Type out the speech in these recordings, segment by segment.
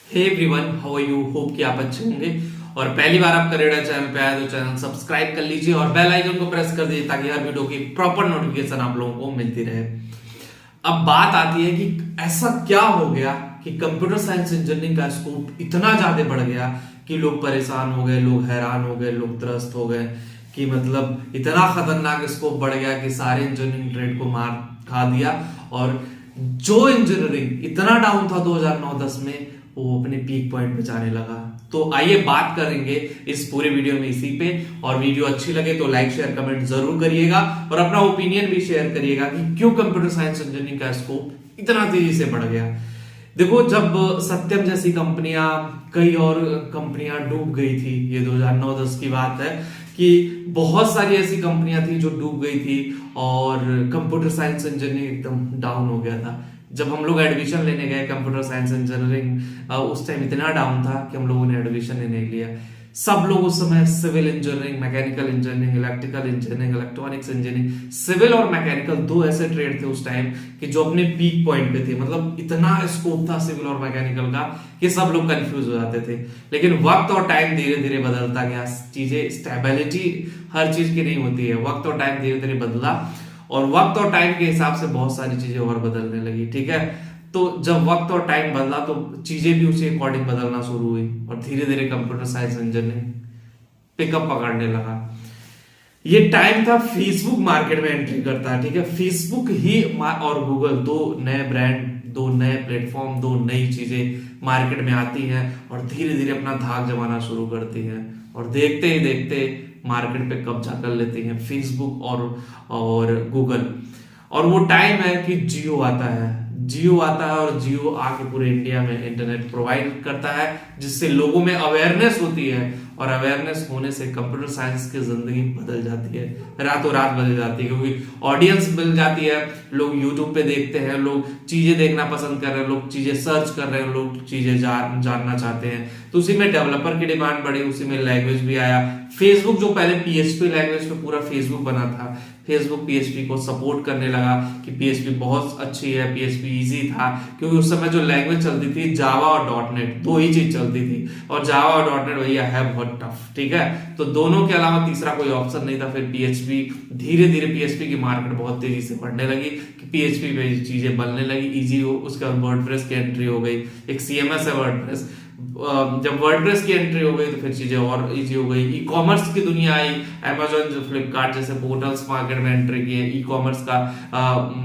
Hey everyone, how are you? Hope कि आप अच्छे होंगे। और पहली बार आप करेडा चैनल पे आए तो चैनल सब्सक्राइब कर लीजिए और बेल आइकन को प्रेस कर दीजिए ताकि हर वीडियो की प्रॉपर नोटिफिकेशन आप लोगों को मिलती रहे। अब बात आती है कि ऐसा क्या हो गया कि कंप्यूटर साइंस इंजीनियरिंग का स्कोप इतना ज्यादा बढ़ गया कि लोग परेशान हो गए, लोग हैरान हो गए, लोग त्रस्त हो गए कि मतलब इतना खतरनाक स्कोप बढ़ गया कि सारे इंजीनियरिंग ट्रेड को मार खा दिया। और जो इंजीनियरिंग इतना डाउन था 2009-10 में, वो अपने पीक पॉइंट पे जाने लगा। तो आइए बात करेंगे इस पूरे वीडियो में इसी पे। और वीडियो अच्छी लगे तो लाइक शेयर कमेंट जरूर करिएगा और अपना ओपिनियन भी शेयर करिएगा कि क्यों कंप्यूटर साइंस इंजीनियरिंग का स्कोप इतना तेजी से बढ़ गया। देखो, जब सत्यम जैसी कंपनियां, कई और कंपनियां डूब गई थी, ये 2009-10 की बात है कि बहुत सारी ऐसी कंपनियां थी जो डूब गई थी और कंप्यूटर साइंस इंजीनियरिंग एकदम डाउन हो गया था। जब हम लोग एडमिशन लेने गए कंप्यूटर साइंस इंजीनियरिंग, उस टाइम इतना डाउन था कि हम लोगों ने एडमिशन ही नहीं लिया। सब लोग उस समय civil engineering, mechanical engineering, electrical engineering, electronics engineering, civil और मैकेनिकल दो ऐसे ट्रेड थे उस टाइम कि जो अपने पीक पॉइंट पे थे। मतलब इतना स्कोप था सिविल और मैकेनिकल का कि सब लोग कंफ्यूज हो जाते थे। लेकिन वक्त और टाइम धीरे धीरे बदलता गया। चीजें, स्टेबिलिटी हर चीज की नहीं होती है। वक्त और टाइम धीरे धीरे बदला और वक्त और टाइम के हिसाब से बहुत सारी चीजें और बदलने लगी। ठीक है, तो जब वक्त और टाइम बदला तो चीजें भी उसी अकॉर्डिंग बदलना शुरू हुई और धीरे धीरे कंप्यूटर साइंस इंजीनियरिंग पिकअप पकड़ने लगा। ये टाइम था फेसबुक मार्केट में एंट्री करता है। ठीक है, फेसबुक ही और गूगल, दो नए ब्रांड, दो नए प्लेटफॉर्म, दो नई चीजें मार्केट में आती हैं और धीरे धीरे अपना धाक जमाना शुरू करती हैं और देखते ही देखते मार्केट पे कब्जा कर लेती हैं फेसबुक और गूगल। और वो टाइम है कि जियो आता है। जियो आता है और जियो आके पूरे इंडिया में इंटरनेट प्रोवाइड करता है, जिससे लोगों में अवेयरनेस होती है और अवेयरनेस होने से कंप्यूटर साइंस की जिंदगी बदल जाती है, रातों रात बदल जाती है। क्योंकि ऑडियंस मिल जाती है, लोग यूट्यूब पे देखते हैं, लोग चीजें देखना पसंद कर रहे हैं, लोग चीजें सर्च कर रहे हैं, लोग चीजें जानना चाहते हैं। तो उसी में डेवलपर की डिमांड बढ़ी, उसी में लैंग्वेज भी आया। फेसबुक जो पहले पीएचपी लैंग्वेज पे पूरा फेसबुक बना था, फेसबुक पीएचपी को सपोर्ट करने लगा कि पीएचपी बहुत अच्छी है, पीएचपी इजी था। क्योंकि उस समय जो लैंग्वेज चलती थी जावा और डॉट नेट, दो ही चीज चलती थी और जावा और डॉट नेट भैया है बहुत टफ। ठीक है, तो दोनों के अलावा तीसरा कोई ऑप्शन नहीं था। फिर पीएचपी, धीरे धीरे पीएचपी की मार्केट बहुत तेजी से बढ़ने लगी कि पीएचपी पे चीजें बनने लगी, इजी हो। उसके बाद वर्डप्रेस की एंट्री हो गई, एक सीएमएस है वर्डप्रेस। जब वर्डप्रेस की एंट्री हो गई तो फिर चीजें और इजी हो गई। ई कॉमर्स की दुनिया आई, अमेजोन, जो फ्लिपकार्ट जैसे पोर्टल्स मार्केट में एंट्री किए, ई कॉमर्स का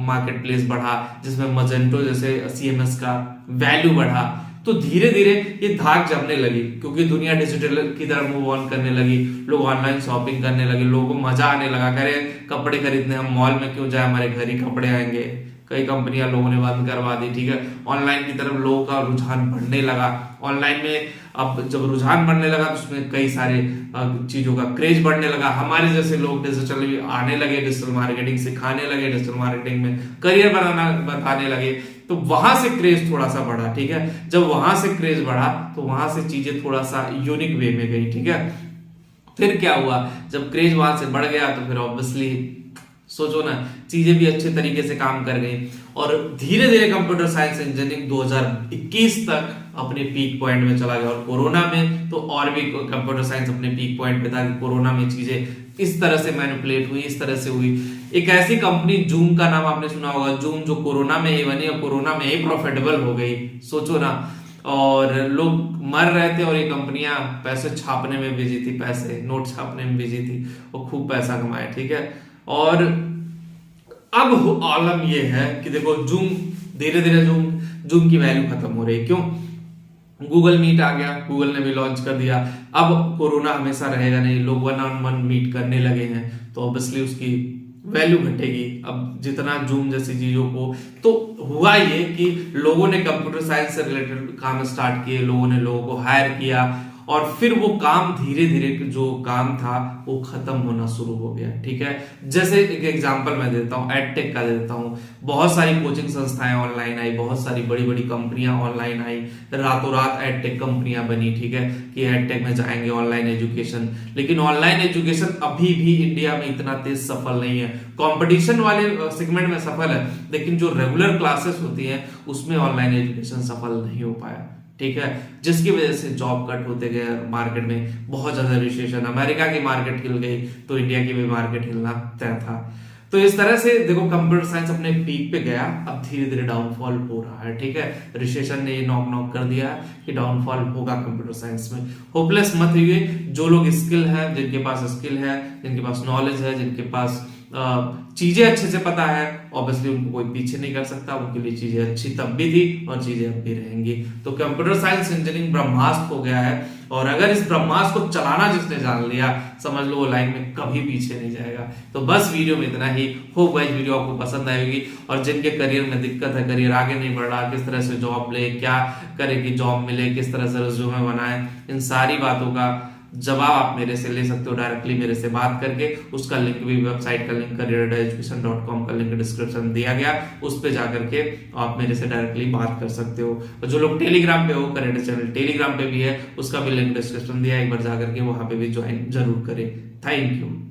मार्केट प्लेस बढ़ा, जिसमें मजेंटो जैसे सीएमएस का वैल्यू बढ़ा। तो धीरे धीरे ये धाक जमने लगी क्योंकि दुनिया डिजिटल की तरफ मूव ऑन करने लगी, लोग ऑनलाइन शॉपिंग करने लगे, लोगों को मजा आने लगा। करें कपड़े खरीदने, हम मॉल में क्यों जाए, हमारे घर ही कपड़े आएंगे। कई कंपनियां लोगों ने बंद करवा दी। ठीक है, ऑनलाइन की तरफ लोगों का रुझान बढ़ने लगा। ऑनलाइन में अब जब रुझान बढ़ने लगा तो उसमें कई सारे चीजों का क्रेज बढ़ने लगा। हमारे जैसे लोग डिजिटल आने लगे, डिजिटल मार्केटिंग सिखाने लगे, डिजिटल मार्केटिंग में करियर बताने लगे। तो वहां से क्रेज थोड़ा सा बढ़ा। ठीक है, जब वहां से क्रेज बढ़ा तो वहां से चीजें थोड़ा सा यूनिक वे में गई। ठीक है, फिर क्या हुआ, जब क्रेज वहां से बढ़ गया तो फिर ऑब्वियसली सोचो ना, चीजें भी अच्छे तरीके से काम कर गई और धीरे धीरे कंप्यूटर साइंस इंजीनियरिंग 2021 तक अपने पीक पॉइंट में चला गया। और कोरोना में तो और भी कंप्यूटर साइंस अपने पीक पॉइंट पे था कि कोरोना में चीजें इस तरह से मैनिपुलेट हुई, इस तरह से हुई। एक ऐसी कंपनी जूम का नाम आपने सुना होगा, जूम, जो कोरोना में ही बनी और कोरोना में ही प्रॉफिटेबल हो गई। सोचो ना, और लोग मर रहे थे और ये कंपनियां पैसे छापने में बिजी थी, पैसे नोट छापने में बिजी थी, वो खूब पैसा कमाए। ठीक है, और अब आलम ये है कि देखो, जूम धीरे धीरे जूम की वैल्यू खत्म हो रही है। क्यों? गूगल मीट आ गया, गूगल ने भी लॉन्च कर दिया। अब कोरोना हमेशा रहेगा नहीं, लोग वन ऑन वन मीट करने लगे हैं तो ऑब्वियसली उसकी वैल्यू घटेगी। अब जितना जूम जैसी चीजों को, तो हुआ ये कि लोगों ने कंप्यूटर साइंस से रिलेटेड काम स्टार्ट किए, लोगों ने लोगों को हायर किया और फिर वो काम धीरे धीरे जो काम था वो खत्म होना शुरू हो गया। ठीक है, जैसे एक एग्जांपल मैं देता हूँ, एडटेक का देता हूँ। बहुत सारी कोचिंग संस्थाएं ऑनलाइन आई, बहुत सारी बड़ी बड़ी कंपनियां ऑनलाइन आई, रातों रात एडटेक कंपनियां बनी। ठीक है, कि एडटेक में जाएंगे, ऑनलाइन एजुकेशन। लेकिन ऑनलाइन एजुकेशन अभी भी इंडिया में इतना तेज सफल नहीं है। कंपटीशन वाले सेगमेंट में सफल है, लेकिन जो रेगुलर क्लासेस होती हैं उसमें ऑनलाइन एजुकेशन सफल नहीं हो पाया। ठीक है, जिसकी वजह से जॉब कट होते गए मार्केट में, बहुत ज्यादा रिसेशन, अमेरिका की मार्केट हिल गई तो इंडिया की भी मार्केट हिलना तय था। तो इस तरह से देखो कंप्यूटर साइंस अपने पीक पे गया, अब धीरे धीरे डाउनफॉल हो रहा है। ठीक है, रिसेशन ने ये नॉक कर दिया कि डाउनफॉल होगा कंप्यूटर साइंस में। होपलेस मत होइए, जो लोग स्किल है, जिनके पास स्किल है, जिनके पास नॉलेज है, जिनके पास चीजें अच्छे से पता है, ऑब्वियसली उनको कोई पीछे नहीं कर सकता। उनके लिए चीजें अच्छी तब भी थी और चीजें अब भी रहेंगी। तो कंप्यूटर साइंस इंजीनियरिंग ब्रह्मास्त्र हो गया है, और अगर इस ब्रह्मास्त्र को चलाना जिसने जान लिया, समझ लो वो लाइफ में कभी पीछे नहीं जाएगा। तो बस वीडियो में इतना ही। होप गाइस वीडियो आपको पसंद आएगी, और जिनके करियर में दिक्कत है, करियर आगे नहीं बढ़ रहा, किस तरह से जॉब ले, क्या करे कि जॉब मिले, किस तरह से रिज्यूमे बनाए, इन सारी बातों का जवाब आप मेरे से ले सकते हो डायरेक्टली मेरे से बात करके। उसका लिंक भी, वेबसाइट का लिंक career-education.com का लिंक डिस्क्रिप्शन में दिया गया, उस पे जाकर के आप मेरे से डायरेक्टली बात कर सकते हो। और जो लोग टेलीग्राम पे हो, करियर चैनल टेलीग्राम पे भी है, उसका भी लिंक डिस्क्रिप्शन दिया है, एक बार जाकर के वहां पे भी ज्वाइन जरूर करें। Thank you.